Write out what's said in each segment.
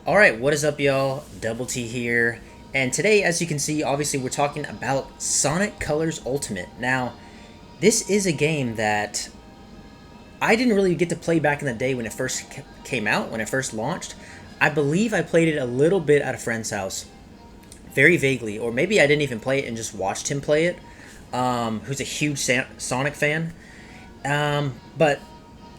Alright, what is up y'all? Double T here. And today, as you can see, obviously we're talking about Sonic Colors Ultimate. Now, this is a game that I didn't really get to play back in the day when it first came out, when it first launched. I believe I played it a little bit at a friend's house. Very vaguely. Or maybe I didn't even play it and just watched him play it. Who's a huge Sonic fan. But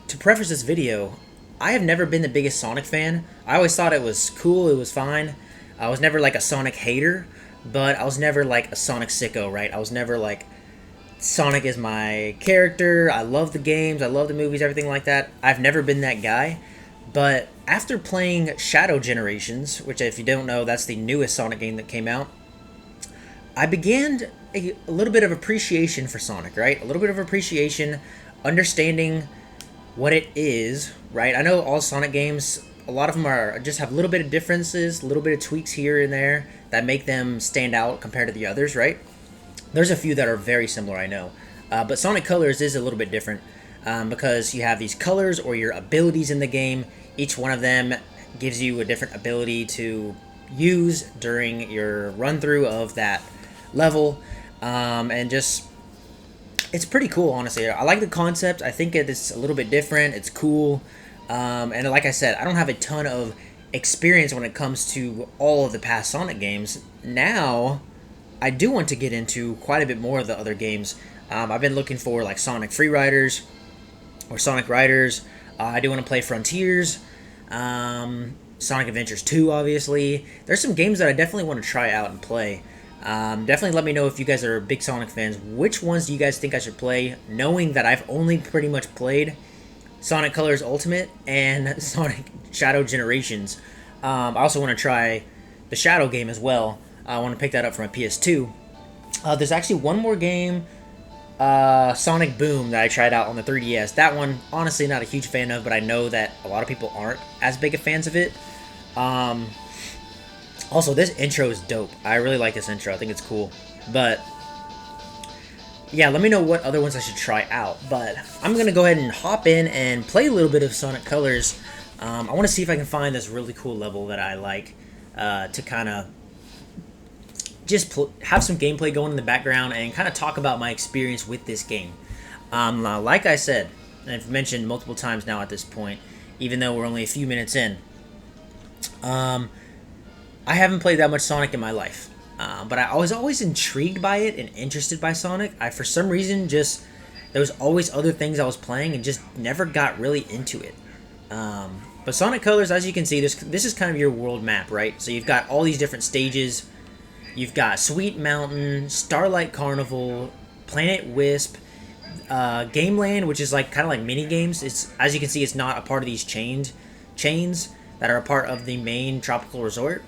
to preface this video, I have never been the biggest Sonic fan. I always thought it was cool, it was fine. I was never like a Sonic hater, but I was never like a Sonic sicko, right? I was never like, Sonic is my character, I love the games, I love the movies, everything like that. I've never been that guy. But after playing Shadow Generations, which if you don't know, that's the newest Sonic game that came out, I began a little bit of appreciation for Sonic, right? A little bit of appreciation, understanding what it is, right? I know all Sonic games, a lot of them are just have a little bit of differences, a little bit of tweaks here and there that make them stand out compared to the others, right? There's a few that are very similar, I know. But Sonic Colors is a little bit different because you have these colors or your abilities in the game. Each one of them gives you a different ability to use during your run-through of that level. And just, it's pretty cool, honestly. I like the concept. I think it's a little bit different. It's cool. And like I said, I don't have a ton of experience when it comes to all of the past Sonic games. Now, I do want to get into quite a bit more of the other games. I've been looking for like Sonic Freeriders or Sonic Riders. I do want to play Frontiers. Sonic Adventures 2, obviously. There's some games that I definitely want to try out and play. Definitely let me know if you guys are big Sonic fans. Which ones do you guys think I should play? Knowing that I've only pretty much played Sonic Colors Ultimate and Sonic Shadow Generations. I also want to try the Shadow game as well. I want to pick that up for my PS2. There's actually one more game, Sonic Boom, that I tried out on the 3DS. That one, honestly, not a huge fan of, but I know that a lot of people aren't as big of fans of it. Also, this intro is dope. I really like this intro. I think it's cool. But yeah, let me know what other ones I should try out. But I'm going to go ahead and hop in and play a little bit of Sonic Colors. I want to see if I can find this really cool level that I like to kind of just have some gameplay going in the background and kind of talk about my experience with this game. Like I said, and I've mentioned multiple times now at this point, even though we're only a few minutes in, I haven't played that much Sonic in my life. But I was always intrigued by it and interested by Sonic. For some reason, just there was always other things I was playing and just never got really into it. But Sonic Colors, as you can see, this is kind of your world map, right? So you've got all these different stages. You've got Sweet Mountain, Starlight Carnival, Planet Wisp, Game Land, which is like kind of like mini games. It's, as you can see, it's not a part of these chains that are a part of the main tropical resort.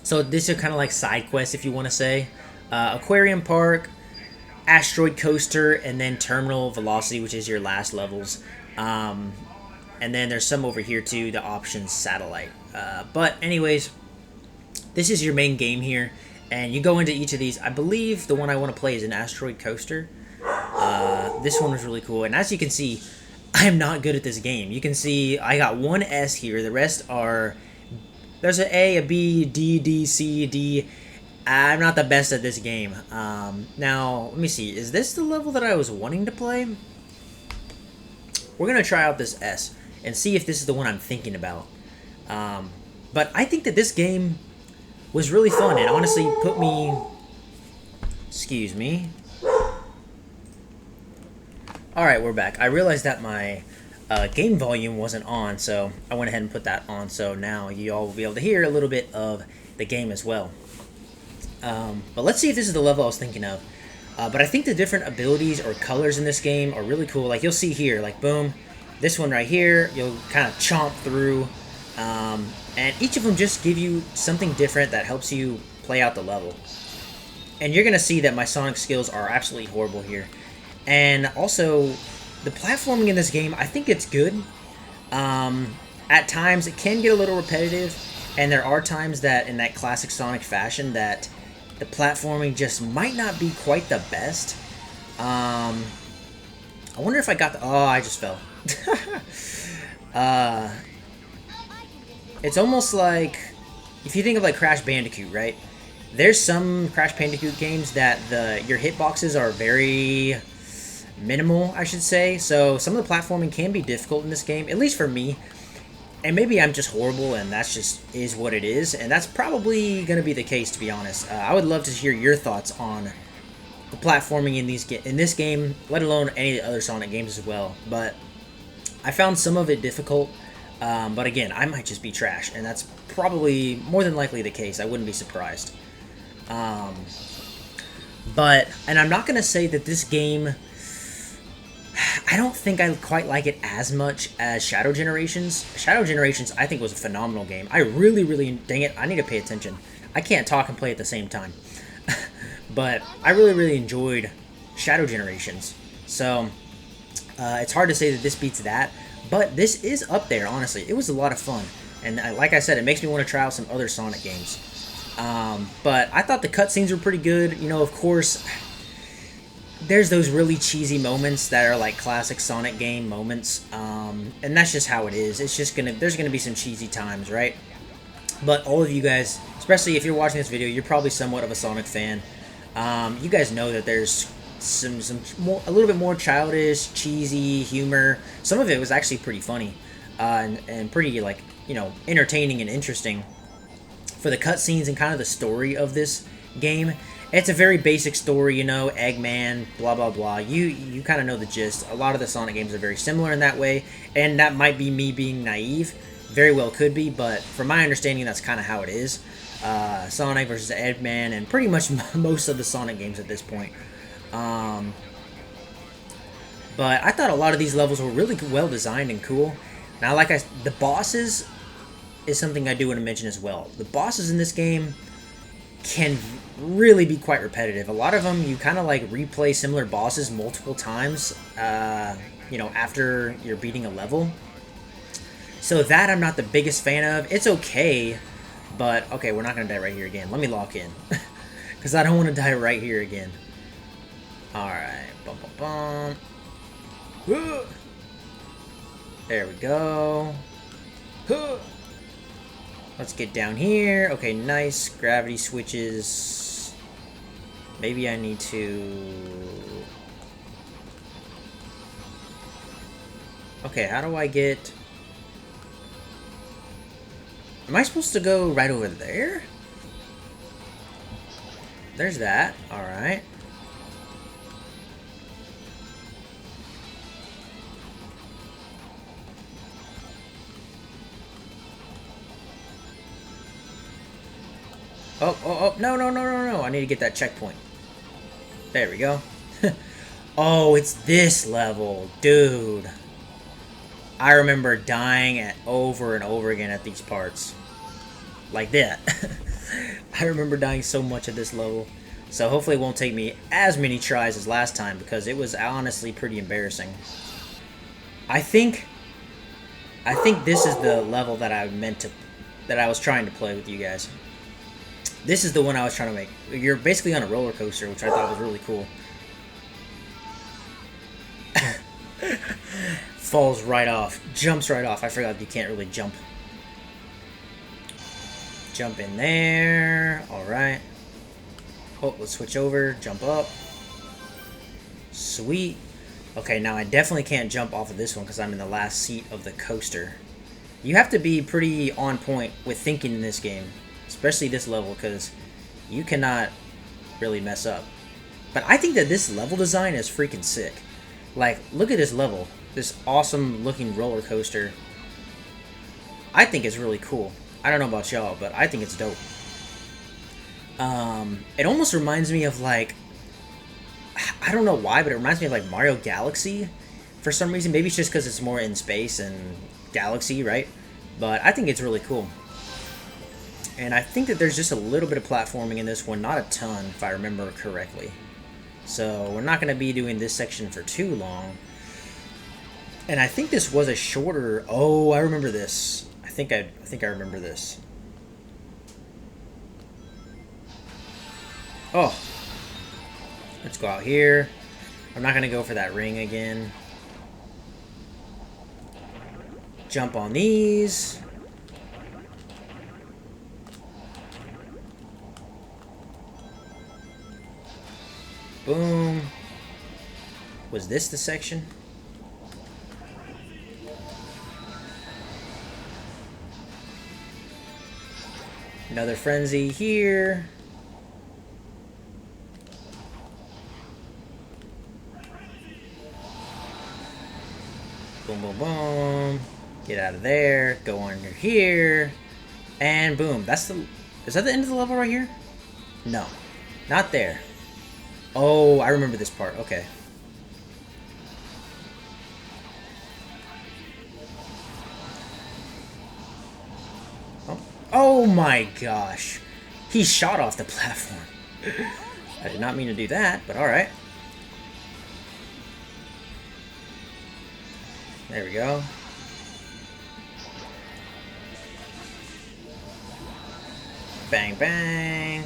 So these are kind of like side quests, if you want to say. Aquarium Park, Asteroid Coaster, and then Terminal Velocity, which is your last levels. And then there's some over here too, the Options Satellite. But anyways, this is your main game here. And you go into each of these. I believe the one I want to play is an Asteroid Coaster. This one was really cool. And as you can see, I am not good at this game. You can see I got one S here. The rest are... There's an A, a B, D, D, C, D. I'm not the best at this game. Now, let me see. Is this the level that I was wanting to play? We're going to try out this S and see if this is the one I'm thinking about. But I think that this game was really fun and honestly put me... Excuse me. Alright, we're back. I realized that my game volume wasn't on, so I went ahead and put that on, so now you all will be able to hear a little bit of the game as well. But let's see if this is the level I was thinking of. But I think the different abilities or colors in this game are really cool. Like, you'll see here, like, boom, this one right here, you'll kind of chomp through. And each of them just give you something different that helps you play out the level. And you're going to see that my Sonic skills are absolutely horrible here. And also, the platforming in this game, I think it's good. At times, it can get a little repetitive. And there are times that, in that classic Sonic fashion, that the platforming just might not be quite the best. I wonder if I got the... Oh, I just fell. It's almost like, if you think of like Crash Bandicoot, right? There's some Crash Bandicoot games that your hitboxes are very minimal, I should say. So some of the platforming can be difficult in this game, at least for me. And maybe I'm just horrible, and that's just is what it is. And that's probably going to be the case, to be honest. I would love to hear your thoughts on the platforming in this game, let alone any other Sonic games as well. But I found some of it difficult. But again, I might just be trash, and that's probably more than likely the case. I wouldn't be surprised. And I'm not going to say that this game, I don't think I quite like it as much as Shadow Generations. Shadow Generations, I think, was a phenomenal game. I really, dang it, I need to pay attention. I can't talk and play at the same time. But I really enjoyed Shadow Generations. So, it's hard to say that this beats that. But this is up there, honestly. It was a lot of fun. And like I said, it makes me want to try out some other Sonic games. But I thought the cutscenes were pretty good. You know, of course, there's those really cheesy moments that are like classic Sonic game moments. And that's just how it is. It's just there's gonna be some cheesy times, right? But all of you guys, especially if you're watching this video, you're probably somewhat of a Sonic fan. You guys know that there's a little bit more childish, cheesy humor. Some of it was actually pretty funny, and pretty, like, you know, entertaining and interesting. For the cutscenes and kind of the story of this game, it's a very basic story, you know, Eggman, blah blah blah. You kind of know the gist. A lot of the Sonic games are very similar in that way, and that might be me being naive. Very well could be, but from my understanding, that's kind of how it is. Sonic versus Eggman, and pretty much most of the Sonic games at this point. But I thought a lot of these levels were really well designed and cool. Now, the bosses is something I do want to mention as well. The bosses in this game can really be quite repetitive. A lot of them, you kind of like replay similar bosses multiple times, you know, after you're beating a level. So that I'm not the biggest fan of. It's okay, but okay, we're not going to die right here again. Let me lock in, because I don't want to die right here again. Alright, there we go. Let's get down here. Okay, nice. Gravity switches. Maybe I need to... Okay, how do I get... Am I supposed to go right over there? There's that. Alright. Oh, no. I need to get that checkpoint. There we go. Oh, it's this level. Dude. I remember dying over and over again at these parts. Like that. I remember dying so much at this level. So hopefully it won't take me as many tries as last time, because it was honestly pretty embarrassing. I think this is the level that I was trying to play with you guys. This is the one I was trying to make. You're basically on a roller coaster, which I thought was really cool. Falls right off. Jumps right off. I forgot you can't really jump. Jump in there. Alright. Oh, let's switch over. Jump up. Sweet. Okay, now I definitely can't jump off of this one because I'm in the last seat of the coaster. You have to be pretty on point with thinking in this game. Especially this level, because you cannot really mess up. But I think that this level design is freaking sick. Like, look at this level. This awesome looking roller coaster. I think it's really cool. I don't know about y'all, but I think it's dope. It almost reminds me of, like, I don't know why, but it reminds me of like Mario Galaxy for some reason. Maybe it's just because it's more in space and galaxy, right? But I think it's really cool. And I think that there's just a little bit of platforming in this one, not a ton, if I remember correctly. So we're not going to be doing this section for too long. And I think this was a shorter... Oh, I remember this. I think I remember this. Oh. Let's go out here. I'm not going to go for that ring again. Jump on these. boom. Was this the section? Another frenzy here. Boom, boom, boom. Get out of there. Go under here. And boom. That's the... Is that the end of the level right here? No. Not there. Oh, I remember this part. Okay. Oh my gosh. He shot off the platform. I did not mean to do that, but alright. There we go. Bang, bang.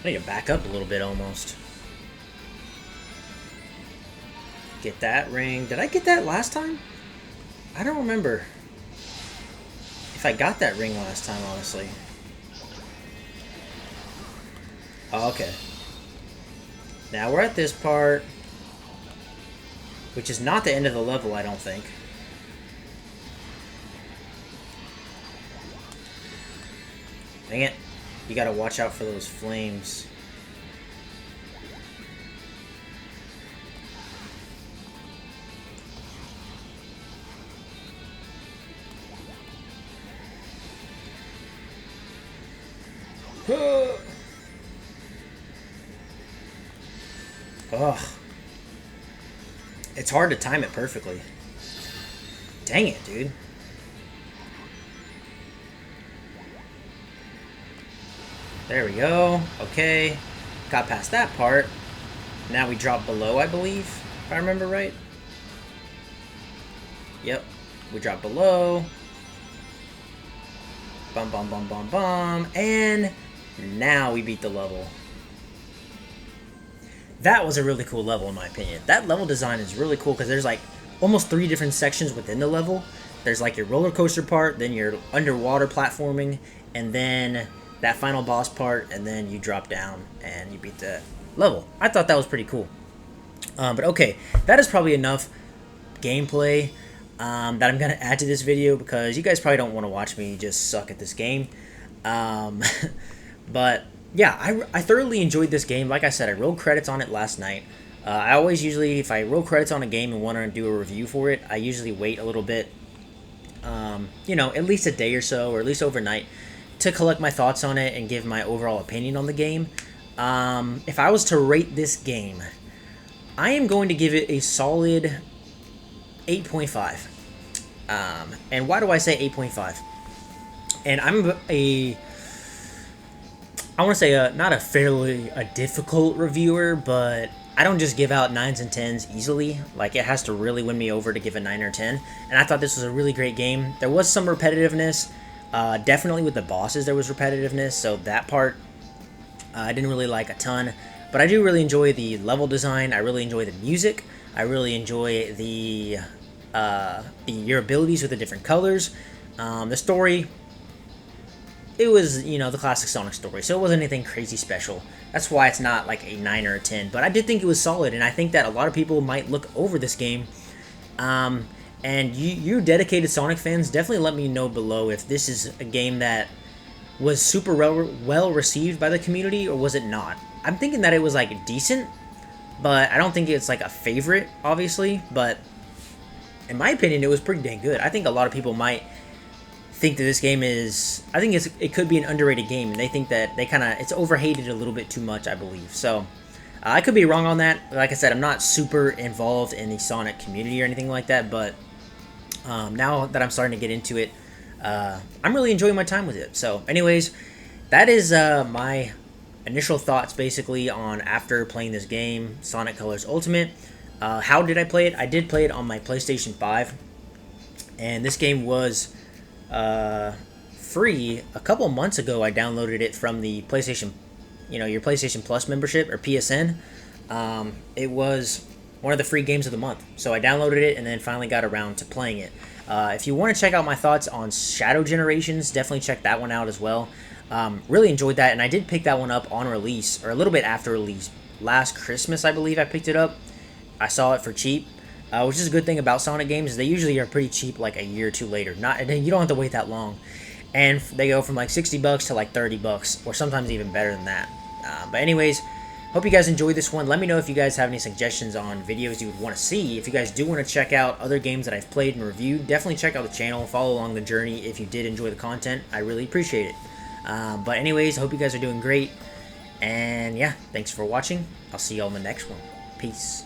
I need to back up a little bit almost. Get that ring. Did I get that last time? I don't remember if I got that ring last time, honestly. Oh, okay. Now we're at this part, which is not the end of the level, I don't think. Dang it. You gotta watch out for those flames. Ugh. It's hard to time it perfectly. Dang it, dude. There we go. Okay. Got past that part. Now we drop below, I believe, if I remember right. Yep. We drop below. Bum, bum, bum, bum, bum. And now we beat the level. That was a really cool level, in my opinion. That level design is really cool because there's like almost 3 different sections within the level. There's like your roller coaster part, then your underwater platforming, and then that final boss part, and then you drop down and you beat the level. I thought that was pretty cool. But okay, that is probably enough gameplay that I'm going to add to this video because you guys probably don't want to watch me just suck at this game. But yeah, I thoroughly enjoyed this game. Like I said, I rolled credits on it last night. I always usually, if I roll credits on a game and want to do a review for it, I usually wait a little bit, you know, at least a day or so, or at least overnight, to collect my thoughts on it and give my overall opinion on the game. If I was to rate this game, I am going to give it a solid 8.5. And why do I say 8.5? And I'm I want to say not a difficult reviewer, but I don't just give out 9s and 10s easily. Like, it has to really win me over to give a 9 or 10. And I thought this was a really great game. There was some repetitiveness. Definitely with the bosses there was repetitiveness, so that part I didn't really like a ton. But I do really enjoy the level design. I really enjoy the music. I really enjoy your abilities with the different colors. The story, it was, you know, the classic Sonic story, so it wasn't anything crazy special. That's why it's not like a 9 or a 10, but I did think it was solid, and I think that a lot of people might look over this game. And you dedicated Sonic fans, definitely let me know below if this is a game that was super well received by the community, or was it not? I'm thinking that it was like decent, but I don't think it's like a favorite, obviously, but in my opinion, it was pretty dang good. I think a lot of people might think that this game is, I think it could be an underrated game, and they think that it's overhated a little bit too much, I believe. So I could be wrong on that. Like I said, I'm not super involved in the Sonic community or anything like that, but now that I'm starting to get into it, I'm really enjoying my time with it. So anyways, that is my initial thoughts basically on after playing this game, Sonic Colors Ultimate. How did I play it? I did play it on my PlayStation 5, and this game was free a couple months ago. I downloaded it from the PlayStation, you know, your PlayStation Plus membership, or PSN. It was one of the free games of the month. So I downloaded it and then finally got around to playing it. If you want to check out my thoughts on Shadow Generations, definitely check that one out as well. Really enjoyed that, and I did pick that one up on release, or a little bit after release. Last Christmas, I believe I picked it up. I saw it for cheap, which is a good thing about Sonic games. They usually are pretty cheap like a year or two later. You don't have to wait that long. And they go from like 60 bucks to like 30 bucks, or sometimes even better than that. But anyways, hope you guys enjoyed this one. Let me know if you guys have any suggestions on videos you would want to see. If you guys do want to check out other games that I've played and reviewed, definitely check out the channel. Follow along the journey if you did enjoy the content. I really appreciate it. But anyways, I hope you guys are doing great. And yeah, thanks for watching. I'll see you all in the next one. Peace.